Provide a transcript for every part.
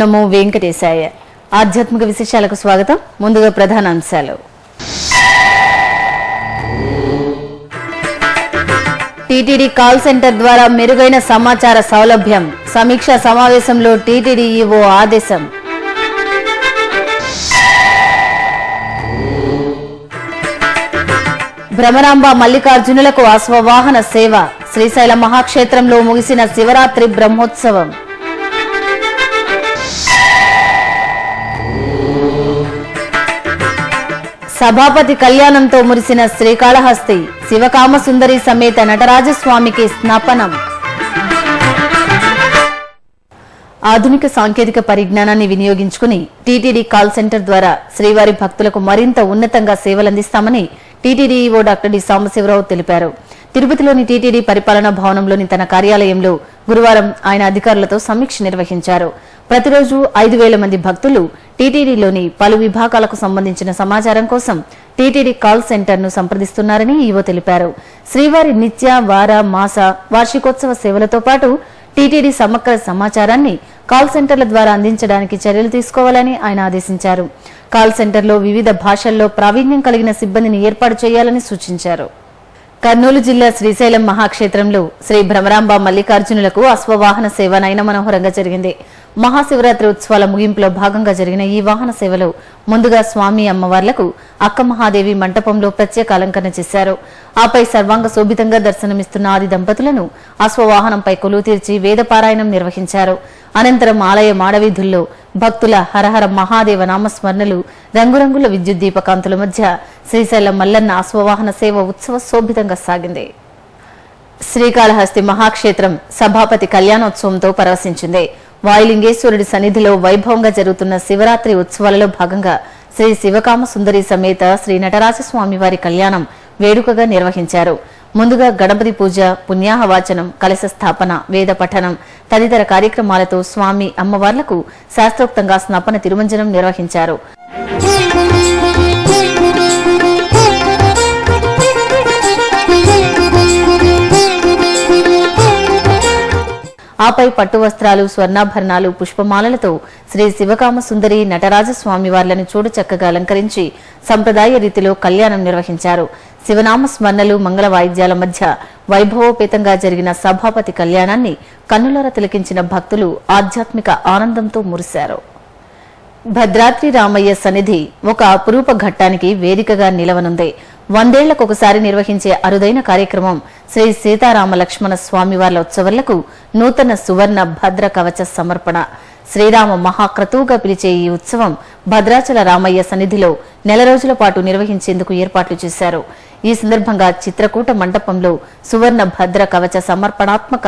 నమో వెంకటేశాయ. ఆధ్యాత్మిక విశేషాలకు స్వాగతం. ముందుగా ప్రధాన అంశాలు. టీటీడీ కాల్ సెంటర్ ద్వారా మెరుగైన సమాచార సౌలభ్యం. సమీక్షా సమావేశంలో టీటీడీ ఈవో ఆదేశం. భ్రమరాంబ మల్లికార్జునులకు అశ్వవాహన సేవ. శ్రీశైల మహాక్షేత్రంలో ముగిసిన శివరాత్రి బ్రహ్మోత్సవం. సభాపతి కళ్యాణంతో మురిసిన శ్రీకాళహస్తి. శివకామ సుందరి సమేత నటరాజస్వామికి స్నాపనం. ఆధునిక సాంకేతిక పరిజ్ఞానాన్ని వినియోగించుకుని టీటీడీ కాల్ సెంటర్ ద్వారా శ్రీవారి భక్తులకు మరింత ఉన్నతంగా సేవలందిస్తామని TTD EO doctor D Sambasiva Rao తెలిపారు. తిరుపతిలోని టీటీడీ పరిపాలనా భవనంలోని తన కార్యాలయంలో గురువారం ఆయన అధికారులతో సమీక్ష నిర్వహించారు. ప్రతిరోజు 5,000 మంది భక్తులు టీటీడీలోని పలు విభాగాలకు సంబంధించిన సమాచారం కోసం టీటీడీ కాల్ సెంటర్ ను సంప్రదిస్తున్నారని ఈవో తెలిపారు. శ్రీవారి నిత్య, వార, మాస, వార్షికోత్సవ సేవలతో పాటు టీటీడీ సమగ్ర సమాచారాన్ని కాల్ సెంటర్ల ద్వారా అందించడానికి చర్యలు తీసుకోవాలని ఆయన ఆదేశించారు. కాల్ సెంటర్లో వివిధ భాషల్లో ప్రావీణ్యం కలిగిన సిబ్బందిని ఏర్పాటు చేయాలని సూచించారు. కర్నూలు జిల్లా శ్రీశైలం మహాక్షేత్రంలో శ్రీ భ్రమరాంబ మల్లికార్జునులకు అశ్వవాహన సేవ నయన మనోహరంగా జరిగింది. మహాశివరాత్రి ఉత్సవాల ముగింపులో భాగంగా జరిగిన ఈ వాహన సేవలో ముందుగా స్వామి అమ్మవార్లకు అక్క మహాదేవి మంటపంలో ప్రత్యేక అలంకరణ చేశారు. ఆపై సర్వాంగ శోభితంగా దర్శనమిస్తున్న ఆది దంపతులను అశ్వవాహనంపై కొలువు తీర్చి వేదపారాయణం నిర్వహించారు. అనంతరం ఆలయ మాడవీధుల్లో భక్తుల హరహర మహాదేవ నామస్మరణలు, రంగురంగుల విద్యుత్ దీపకాంతుల మధ్య శ్రీశైలం మల్లన్న అశ్వవాహన సేవ ఉత్సవ శోభితంగా సాగింది. శ్రీకాళహస్తి మహాక్షేత్రం సభాపతి కళ్యాణోత్సవంతో పరవశించింది. వాయులింగేశ్వరుడి సన్నిధిలో వైభవంగా జరుగుతున్న శివరాత్రి ఉత్సవాలలో భాగంగా శ్రీ శివకామ సుందరి సమేత శ్రీ నటరాజస్వామి వారి కళ్యాణం వేడుకగా నిర్వహించారు. ముందుగా గణపతి పూజ, పుణ్యాహవాచనం, కలశ స్థాపన, వేద పఠనం తదితర కార్యక్రమాలతో స్వామి అమ్మవార్లకు శాస్త్రోక్తంగా స్నపన తిరుమంజనం నిర్వహించారు. ఆపై పట్టు వస్త్రాలు, స్వర్ణాభరణాలు, పుష్పమాలలతో శ్రీ శివకామ సుందరి నటరాజస్వామి వార్లను చూడచక్కగా అలంకరించి సంప్రదాయ రీతిలో కళ్యాణం నిర్వహించారు. శివనామ స్మరణలు, మంగళ వాయిద్యాల మధ్య వైభవోపేతంగా జరిగిన సభాపతి కళ్యాణాన్ని కన్నులారా తిలకించిన భక్తులు ఆధ్యాత్మిక ఆనందంతో మురిశారు. భద్రాద్రి రామయ్య సన్నిధి ఒక అపురూప ఘట్టానికి వేదికగా నిలవనుంది. 100 ఏళ్లకొకసారి నిర్వహించే అరుదైన కార్యక్రమం శ్రీ సీతారామ లక్ష్మణ స్వామివార్ల ఉత్సవాలకు నూతన సువర్ణ భద్ర కవచ సమర్పణ. శ్రీరామ మహాక్రతువుగా పిలిచే ఈ ఉత్సవం భద్రాచల రామయ్య సన్నిధిలో 1 రోజుల పాటు నిర్వహించేందుకు ఏర్పాట్లు చేశారు. ఈ సందర్భంగా చిత్రకూట మంటపంలో సువర్ణ భద్ర కవచ సమర్పణాత్మక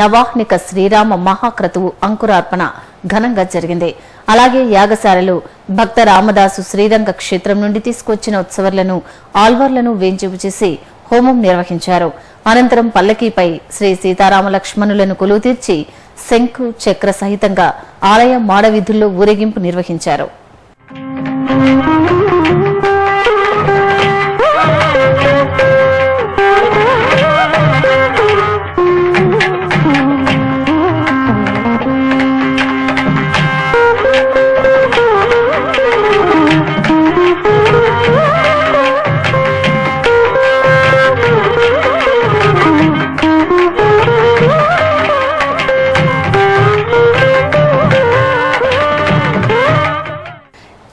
నవాహ్నిక శ్రీరామ మహాక్రతువు అంకురార్పణ ఘనంగా జరిగింది. అలాగే యాగశాలలో భక్త రామదాసు శ్రీరంగ క్షేత్రం నుండి తీసుకొచ్చిన ఉత్సవర్లను, ఆల్వార్లను వేంచేపు చేసి హోమం నిర్వహించారు. అనంతరం పల్లకీపై శ్రీ సీతారామ లక్ష్మణులను కొలువు తీర్చి శంఖు చక్ర సహితంగా ఆలయ మాడవీధుల్లో ఊరేగింపు నిర్వహించారు.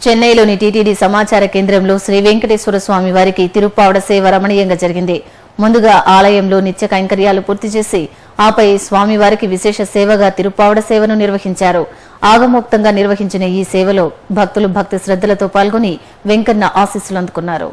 చెన్నైలోని టీటీడీ సమాచార కేంద్రంలో శ్రీ వెంకటేశ్వర స్వామి వారికి తిరుప్పావడ సేవ రమణీయంగా జరిగింది. ముందుగా ఆలయంలో నిత్య కైంకర్యాలు పూర్తి చేసి ఆపై స్వామివారికి విశేష సేవగా తిరుప్పావడ సేవను నిర్వహించారు. ఆగమోక్తంగా నిర్వహించిన ఈ సేవలో భక్తులు భక్తి శ్రద్ధలతో పాల్గొని వెంకన్న ఆశీస్సులు అందుకున్నారు.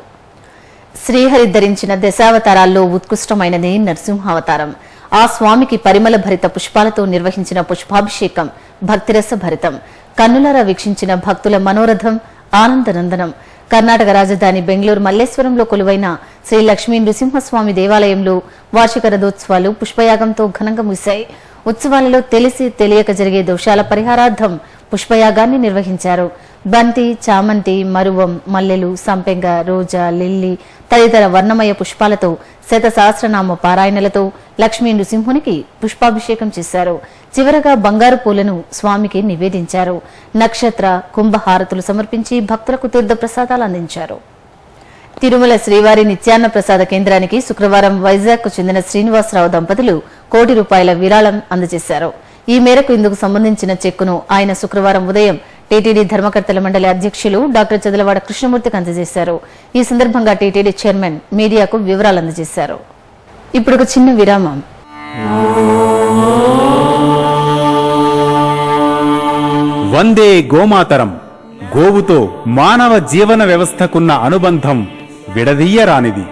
శ్రీహరి ధరించిన దశావతారాల్లో ఉత్కృష్టమైనది నరసింహావతారం. ఆ స్వామికి పరిమళ భరిత పుష్పాలతో నిర్వహించిన పుష్పాభిషేకం భక్తిరస భరితం. కన్నులారా వీక్షించిన భక్తుల మనోరథం ఆనందనందనం. కర్ణాటక రాజధాని బెంగళూరు మల్లేశ్వరంలో కొలువైన శ్రీ లక్ష్మీ నృసింహస్వామి దేవాలయంలో వార్షిక రథోత్సవాలు పుష్పయాగంతో ఘనంగా ముగిశాయి. ఉత్సవాలలో తెలిసి తెలియక జరిగే దోషాల పరిహారార్థం పుష్పయాగాన్ని నిర్వహించారు. బంతి, చామంతి, మరువం, మల్లెలు, సంపెంగ, రోజా, లిల్లీ తదితర వర్ణమయ పుష్పాలతో శత సహస్రనామ పారాయణలతో లక్ష్మీ నృసింహునికి పుష్పాభిషేకం చేశారు. చివరగా బంగారు పూలను స్వామికి నివేదించారు. నక్షత్ర కుంభహారతులు సమర్పించి భక్తులకు తీర్థ ప్రసాదాలు అందించారు. తిరుమల శ్రీవారి నిత్యాన్న ప్రసాద కేంద్రానికి శుక్రవారం వైజాగ్కు చెందిన శ్రీనివాసరావు దంపతులు ₹1,00,00,000 విరాళం అందజేశారు. ఈ మేరకు ఇందుకు సంబంధించిన చెక్కును ఆయన శుక్రవారం ఉదయం టీటీడీ ధర్మకర్తల మండలి అధ్యక్షులు డాక్టర్ చదలవాడ కృష్ణమూర్తికి అందజేశారు. ఈ సందర్భంగా టీటీడీ చైర్మన్ మీడియాకు వివరాలు అందజేశారు. ఇప్పుడు ఒక చిన్న విరామం. వందే గోమాతరం. గోవుతో మానవ జీవన వ్యవస్థకున్న అనుబంధం విడదీయరానిది.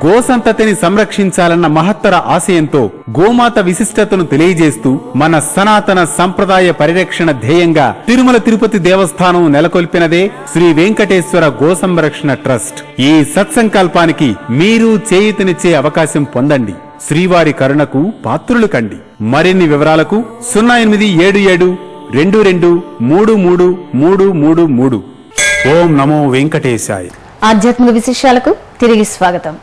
గోసంతతిని సంరక్షించాలన్న మహత్తర ఆశయంతో గోమాత విశిష్టతను తెలియజేస్తూ మన సనాతన సంప్రదాయ పరిరక్షణ ధ్యేయంగా తిరుమల తిరుపతి దేవస్థానం నెలకొల్పినదే శ్రీ వెంకటేశ్వర గో సంరక్షణ ట్రస్ట్. ఈ సత్సంకల్పానికి మీరు చేయూతనిచ్చే అవకాశం పొందండి. శ్రీవారి కరుణకు పాత్రులు కండి. మరిన్ని వివరాలకు 087722333333. ఓం నమో వెంకటేశాయ. ఆధ్యాత్మిక విశేషాలకు తిరిగి స్వాగతం.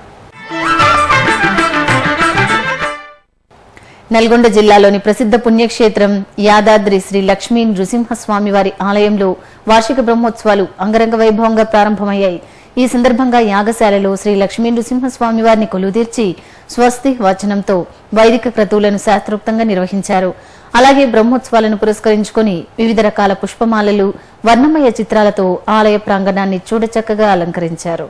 నల్గొండ జిల్లాలోని ప్రసిద్ధ పుణ్యక్షేత్రం యాదాద్రి శ్రీ లక్ష్మీ నృసింహస్వామి వారి ఆలయంలో వార్షిక బ్రహ్మోత్సవాలు అంగరంగ వైభవంగా ప్రారంభమయ్యాయి. ఈ సందర్భంగా యాగశాలలో శ్రీ లక్ష్మీ నృసింహస్వామి వారిని కొలువుదీర్చి స్వస్తి వచనంతో వైదిక క్రతువులను శాస్త్రోక్తంగా నిర్వహించారు. అలాగే బ్రహ్మోత్సవాలను పురస్కరించుకుని వివిధ రకాల పుష్పమాలలు, వర్ణమయ చిత్రాలతో ఆలయ ప్రాంగణాన్ని చూడచక్కగా అలంకరించారు.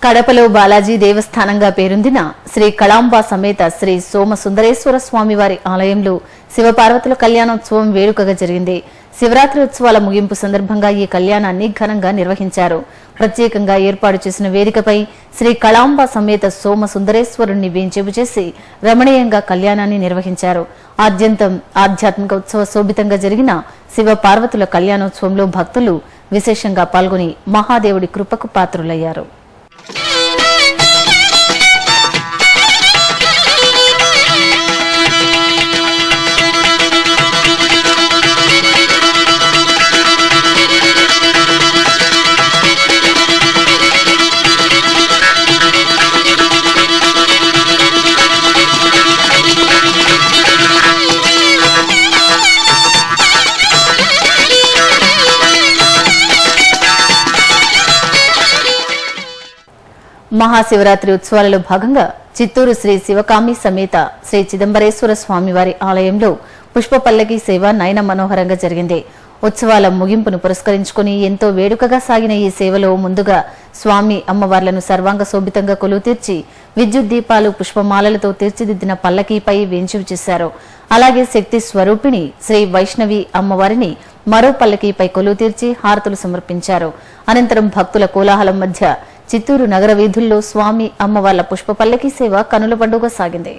కడపలో బాలాజీ దేవస్థానంగా పేరొందిన శ్రీ కళాంబ సమేత శ్రీ సోమ సుందరేశ్వర స్వామి వారి ఆలయంలో శివపార్వతుల కళ్యాణోత్సవం వేడుకగా జరిగింది. శివరాత్రి ఉత్సవాల ముగింపు సందర్భంగా ఈ కళ్యాణాన్ని ఘనంగా నిర్వహించారు. ప్రత్యేకంగా ఏర్పాటు చేసిన వేదికపై శ్రీ కళాంబ సమేత సోమ సుందరేశ్వరుణ్ణి వేంచేపు చేసి రమణీయంగా కళ్యాణాన్ని నిర్వహించారు. ఆద్యంతం ఆధ్యాత్మిక ఉత్సవ శోభితంగా జరిగిన శివ పార్వతుల కళ్యాణోత్సవంలో భక్తులు విశేషంగా పాల్గొని మహాదేవుడి కృపకు పాత్రులయ్యారు. మహాశివరాత్రి ఉత్సవాలలో భాగంగా చిత్తూరు శ్రీ శివకామి సమేత శ్రీ చిదంబరేశ్వర స్వామివారి ఆలయంలో పుష్ప పల్లకి సేవ నయన మనోహరంగా జరిగింది. ఉత్సవాల ముగింపును పురస్కరించుకుని ఎంతో వేడుకగా సాగిన ఈ సేవలో ముందుగా స్వామి అమ్మవార్లను సర్వాంగ శోభితంగా కొలువు తీర్చి విద్యుత్ దీపాలు, పుష్పమాలలతో తీర్చిదిద్దిన పల్లకీపై వేంచేపు చేశారు. అలాగే శక్తి స్వరూపిణి శ్రీ వైష్ణవి అమ్మవారిని మరో పల్లకీపై కొలువు తీర్చి హారతులు సమర్పించారు. అనంతరం భక్తుల కోలాహలం మధ్య చిత్తూరు నగర వీధుల్లో స్వామి అమ్మవార్ల పుష్ప పల్లకీ సేవ కనుల పండుగ సాగింది.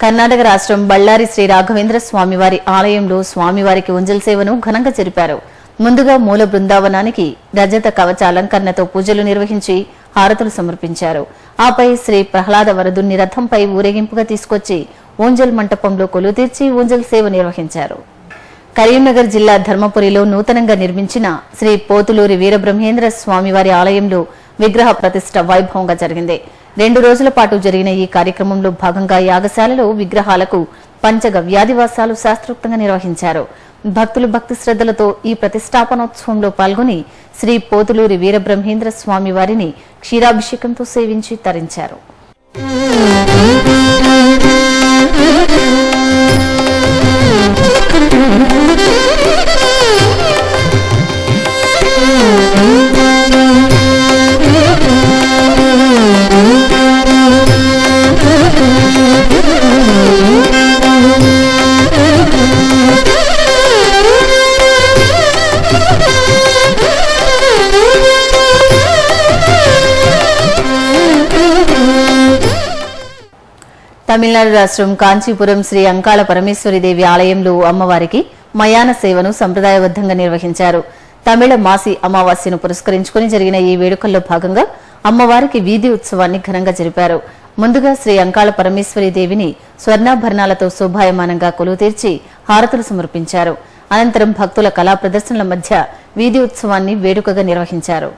కర్ణాటక రాష్ట్రం బళ్ళారి శ్రీ రాఘవేంద్ర స్వామివారి ఆలయంలో స్వామివారికి ఉంజల్ సేవను ఘనంగా జరిపారు. ముందుగా మూల బృందావనానికి రజత కవచ అలంకరణతో పూజలు నిర్వహించి హారతులు సమర్పించారు. ఆపై శ్రీ ప్రహ్లాద వరదుని రథంపై ఊరేగింపుగా తీసుకొచ్చి ఊంజల్ మంటపంలో కొలువు తీర్చి ఊంజల్ సేవ నిర్వహించారు. కరీంనగర్ జిల్లా ధర్మపురిలో నూతనంగా నిర్మించిన శ్రీ పోతులూరి వీరబ్రహ్మేంద్ర స్వామివారి ఆలయంలో విగ్రహ ప్రతిష్ఠ వైభవంగా జరిగింది. 2 రోజుల పాటు జరిగిన ఈ కార్యక్రమంలో భాగంగా యాగశాలలో విగ్రహాలకు పంచగ వ్యాధివాసాలు శాస్త్రోక్తంగా నిర్వహించారు. భక్తులు భక్తి శ్రద్ధలతో ఈ ప్రతిష్టాపనోత్సవంలో పాల్గొని శ్రీ పోతులూరి వీరబ్రహ్మేంద్ర స్వామి వారిని క్షీరాభిషేకంతో సేవించి తరించారు. తమిళనాడు రాష్ట్రం కాంచీపురం శ్రీ అంకాళ పరమేశ్వరిదేవి ఆలయంలో అమ్మవారికి మయాన సేవను సంప్రదాయబద్దంగా నిర్వహించారు. తమిళ మాసి అమావాస్యను పురస్కరించుకుని జరిగిన ఈ వేడుకల్లో భాగంగా అమ్మవారికి వీధి ఉత్సవాన్ని ఘనంగా జరిపారు. ముందుగా శ్రీ అంకాళ పరమేశ్వరిదేవిని స్వర్ణాభరణాలతో శోభాయమానంగా కొలువు తీర్చి హారతులు సమర్పించారు. అనంతరం భక్తుల కళా ప్రదర్శనల మధ్య వీధి ఉత్సవాన్ని వేడుకగా నిర్వహించారు.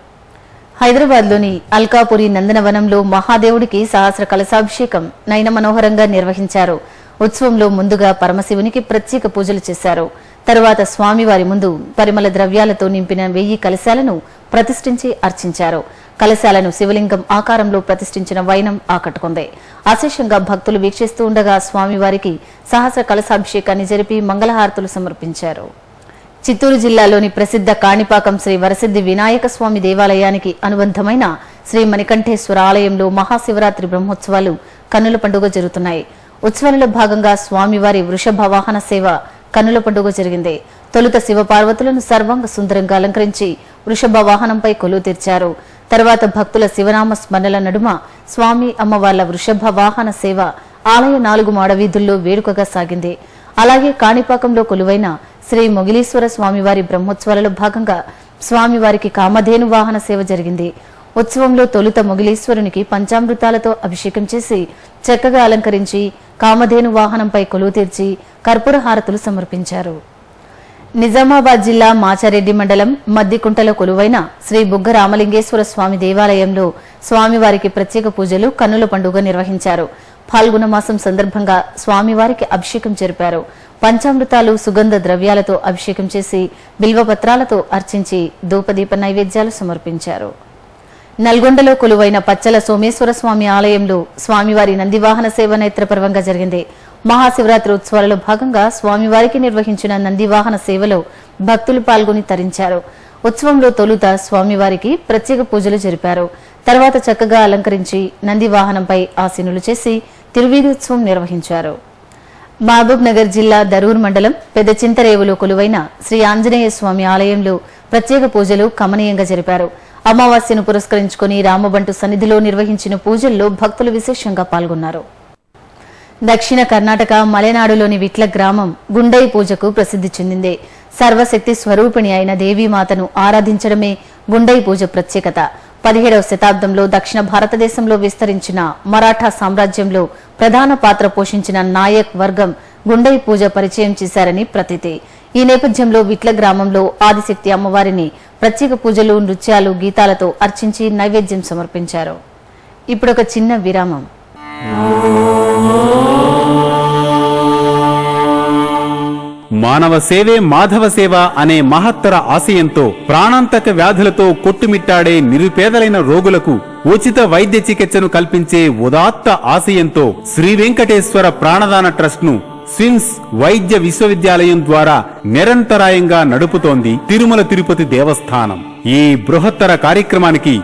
హైదరాబాద్లోని అల్కాపురి నందనవనంలో మహాదేవుడికి సహస్ర కలశాభిషేకం నయన మనోహరంగా నిర్వహించారు. ఉత్సవంలో ముందుగా పరమశివునికి ప్రత్యేక పూజలు చేశారు. తరువాత స్వామివారి ముందు పరిమళ ద్రవ్యాలతో నింపిన 1000 కలశాలను ప్రతిష్ఠించి అర్చించారు. కలశాలను శివలింగం ఆకారంలో ప్రతిష్ఠించిన వైనం ఆకట్టుకుంది. అశేషంగా భక్తులు వీక్షిస్తూ ఉండగా స్వామివారికి సహస్ర కలశాభిషేకాన్ని జరిపి మంగళహారతులు సమర్పించారు. చిత్తూరు జిల్లాలోని ప్రసిద్ధ కాణిపాకం శ్రీ వరసిద్ధి వినాయక స్వామి దేవాలయానికి అనుబంధమైన శ్రీ మణికంఠేశ్వర ఆలయంలో మహాశివరాత్రి బ్రహ్మోత్సవాలు కన్నుల పండుగ జరుగుతున్నాయి. ఉత్సవాలలో భాగంగా స్వామివారి వృషభ వాహన సేవ కన్నుల పండుగ జరిగింది. తొలుత శివపార్వతులను సర్వాంగ సుందరంగా అలంకరించి వృషభ వాహనంపై కొలువు తీర్చారు. తర్వాత భక్తుల శివనామ స్మరణల నడుమ స్వామి అమ్మవార్ల వృషభ వాహన సేవ ఆలయ 4 మాడవీధుల్లో వేడుకగా సాగింది. అలాగే కాణిపాకంలో కొలువైన శ్రీ మొగిలీశ్వర స్వామివారి బ్రహ్మోత్సవాలలో భాగంగా స్వామివారికి కామధేను వాహన సేవ జరిగింది. ఉత్సవంలో తొలుత మొగిలీశ్వరునికి పంచామృతాలతో అభిషేకం చేసి చక్కగా అలంకరించి కామధేను వాహనంపై కొలువు తీర్చి కర్పూర హారతులు సమర్పించారు. నిజామాబాద్ జిల్లా మాచారెడ్డి మండలం మద్దికుంటలో కొలువైన శ్రీ బుగ్గ రామలింగేశ్వర స్వామి దేవాలయంలో స్వామివారికి ప్రత్యేక పూజలు కన్నుల పండుగ నిర్వహించారు. ఫాల్గుణ మాసం సందర్భంగా స్వామివారికి అభిషేకం జరిపారు. పంచామృతాలు సుగంధ ద్రవ్యాలతో అభిషేకం చేసి బిల్వపత్రాలతో అర్చించి ధూపదీప నైవేద్యాలు సమర్పించారు. నల్గొండలో కొలువైన పచ్చల సోమేశ్వర స్వామి ఆలయంలో స్వామివారి నందివాహన సేవ నేత్రపర్వంగా జరిగింది. మహాశివరాత్రి ఉత్సవాలలో భాగంగా స్వామివారికి నిర్వహించిన నందివాహన సేవలో భక్తులు పాల్గొని తరించారు. ఉత్సవంలో తొలుత స్వామివారికి ప్రత్యేక పూజలు జరిపారు. తర్వాత చక్కగా అలంకరించి నందివాహనంపై ఆసీనులు చేసి తిరువీధి ఉత్సవం నిర్వహించారు. మహబూబ్ నగర్ జిల్లా దరూర్ మండలం పెద్ద చింతరేవులో కొలువైన శ్రీ ఆంజనేయ స్వామి ఆలయంలో ప్రత్యేక పూజలు కమనీయంగా జరిపారు. అమావాస్యను పురస్కరించుకుని రామబంటు సన్నిధిలో నిర్వహించిన పూజల్లో భక్తులు విశేషంగా పాల్గొన్నారు. దక్షిణ కర్ణాటక మలెనాడులోని విట్ల గ్రామం గుండై పూజకు ప్రసిద్ధి చెందింది. సర్వశక్తి స్వరూపిణి అయిన దేవీమాతను ఆరాధించడమే గుండై పూజ ప్రత్యేకత. 17వ శతాబ్దంలో దక్షిణ భారతదేశంలో విస్తరించిన మరాఠా సామ్రాజ్యంలో ప్రధాన పాత్ర పోషించిన నాయక్ వర్గం గుండై పూజ పరిచయం చేశారని ప్రతీతి. ఈ నేపథ్యంలో విట్ల గ్రామంలో ఆదిశక్తి అమ్మవారిని ప్రత్యేక పూజలు, నృత్యాలు, గీతాలతో అర్చించి నైవేద్యం సమర్పించారు. ఇప్పుడొక చిన్న విరామం. మానవ సేవే మాధవ సేవ అనే మహత్తర ఆశయంతో ప్రాణాంతక వ్యాధులతో కొట్టుమిట్టాడే నిరుపేదలైన రోగులకు ఉచిత వైద్య చికిత్సను కల్పించే ఉదాత్త ఆశయంతో శ్రీ వెంకటేశ్వర ప్రాణదాన ట్రస్ట్ ను స్విమ్స్ వైద్య విశ్వవిద్యాలయం ద్వారా నిరంతరాయంగా నడుపుతోంది తిరుమల తిరుపతి దేవస్థానం. ఈ బృహత్తర కార్యక్రమానికి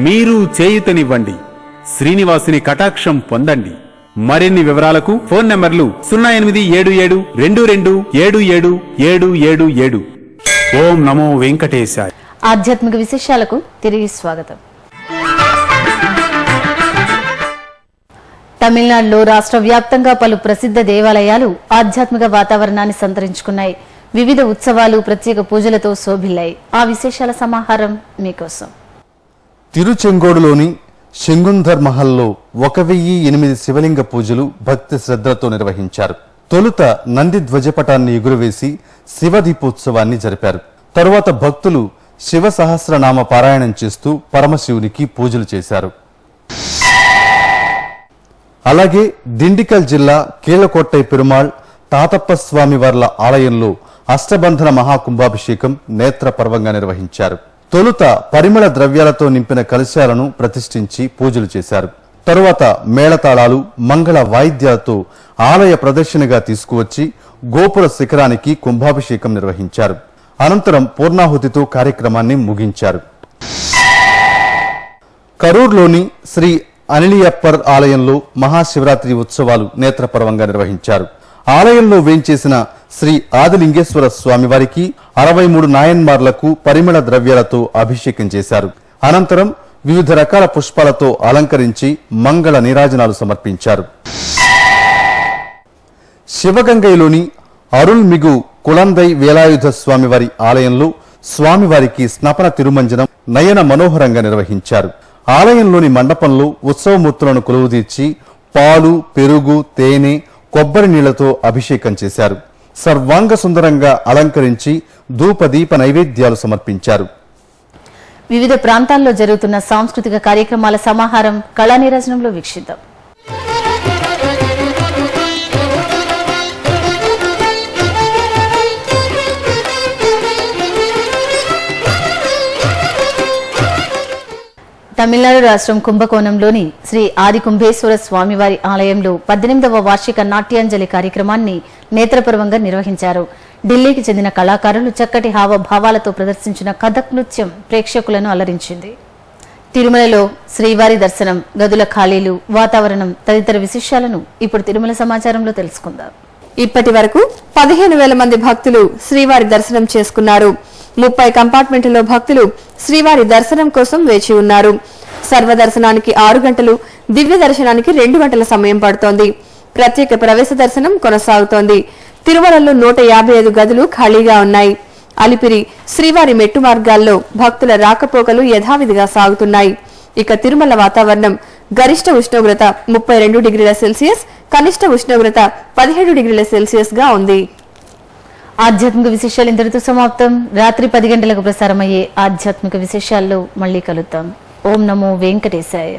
మీరు చేయూతనివ్వండి. శ్రీనివాసుని కటాక్షం పొందండి. మరిన్ని వివరాలకు ఫోన్ నంబర్లు 087722777777. ఓం నమో వెంకటేశాయ. ఆధ్యాత్మిక విశేషాలకు తిరిగి స్వాగతం. తమిళనాడులో రాష్ట్ర వ్యాప్తంగా పలు ప్రసిద్ధ దేవాలయాలు ఆధ్యాత్మిక వాతావరణాన్ని సంతరించుకున్నాయి. వివిధ ఉత్సవాలు, ప్రత్యేక పూజలతో శోభిల్లాయి. ఆ విశేషాల సమాహారం మీకోసం. తిరుచెంగోడులోని శంగుంధర్ మహల్లో 1008 శివలింగ పూజలు భక్తి శ్రద్ధలతో నిర్వహించారు. తొలుత నంది ధ్వజపటాన్ని ఎగురవేసి శివ దీపోత్సవాన్ని జరిపారు. తరువాత భక్తులు శివ సహస్రనామ పారాయణం చేస్తూ పరమశివునికి పూజలు చేశారు. అలాగే దిండికల్ జిల్లా కీళ్లకోట్టై పెరుమాళ్ తాతప్ప స్వామి వార్ల ఆలయంలో అష్టబంధన మహాకుంభాభిషేకం నేత్రపర్వంగా నిర్వహించారు. తొలుత పరిమళ ద్రవ్యాలతో నింపిన కలశాలను ప్రతిష్ఠించి పూజలు చేశారు. తరువాత మేళతాళాలు, మంగళ వాయిద్యాలతో ఆలయ ప్రదర్శనగా తీసుకువచ్చి గోపుర శిఖరానికి కుంభాభిషేకం నిర్వహించారు. అనంతరం పూర్ణాహుతితో కార్యక్రమాన్ని ముగించారు. కరూర్లోని శ్రీ అనిలియప్పర్ ఆలయంలో మహాశివరాత్రి ఉత్సవాలు నేత్రపర్వంగా నిర్వహించారు. ఆలయంలో వేంచేసిన శ్రీ ఆదిలింగేశ్వర స్వామివారికి 63 నాయన్మార్లకు పరిమళ ద్రవ్యాలతో అభిషేకం చేశారు. అనంతరం వివిధ రకాల పుష్పాలతో అలంకరించి మంగళ నీరాజనాలు సమర్పించారు. శివగంగైలోని అరుల్మిగు కులందై వేలాయుధ స్వామివారి ఆలయంలో స్వామివారికి స్నపన తిరుమంజనం నయన మనోహరంగా నిర్వహించారు. ఆలయంలోని మండపంలో ఉత్సవమూర్తులను కొలువుదీర్చి పాలు, పెరుగు, తేనె, కొబ్బరి నీళ్లతో అభిషేకం చేశారు. సర్వాంగ సుందరంగా అలంకరించి ధూపదీప నైవేద్యాలు సమర్పించారు. వివిధ ప్రాంతాల్లో జరుగుతున్న సాంస్కృతిక కార్యక్రమాల సమాహారం కళా నీరాజనంలో వీక్షిద్దాం. తమిళనాడు రాష్ట్రం కుంభకోణంలోని శ్రీ ఆది కుంభేశ్వర స్వామివారి ఆలయంలో 18వ వార్షిక నాట్యాంజలి కార్యక్రమాన్ని నేత్రపర్వంగా నిర్వహించారు. ఢిల్లీకి చెందిన కళాకారులు చక్కటి హావభావాలతో ప్రదర్శించిన కథక్ నృత్యం ప్రేక్షకులను అలరించింది. తిరుమలలో శ్రీవారి దర్శనం, గదుల ఖాళీలు, వాతావరణం తదితర విశేషాలను ఇప్పుడు తిరుమల సమాచారంలో తెలుసుకుందాం. ఇప్పటి వరకు 15,000 మంది భక్తులు శ్రీవారి దర్శనం చేసుకున్నారు. 30 కంపార్ట్మెంట్లలో భక్తులు శ్రీవారి దర్శనం కోసం వేచి ఉన్నారు. సర్వదర్శనానికి 6 గంటలు, దివ్య దర్శనానికి 2 గంటల సమయం పడుతోంది. ప్రత్యేక ప్రవేశ దర్శనం కొనసాగుతోంది. తిరుమలలో 155 గదులు ఖాళీగా ఉన్నాయి. అలిపిరి, శ్రీవారి మెట్టు మార్గాల్లో భక్తుల రాకపోకలు యథావిధిగా సాగుతున్నాయి. ఇక తిరుమల వాతావరణం గరిష్ట ఉష్ణోగ్రత 32 డిగ్రీల సెల్సియస్, కనిష్ట ఉష్ణోగ్రత 17 డిగ్రీల సెల్సియస్ గా ఉంది. ఆధ్యాత్మిక విశేషాలు ఇంతటితో సమాప్తం. రాత్రి 10 గంటలకు ప్రసారమయ్యే ఆధ్యాత్మిక విశేషాల్లో మళ్ళీ కలుద్దాం. ఓం నమో వెంకటేశాయ.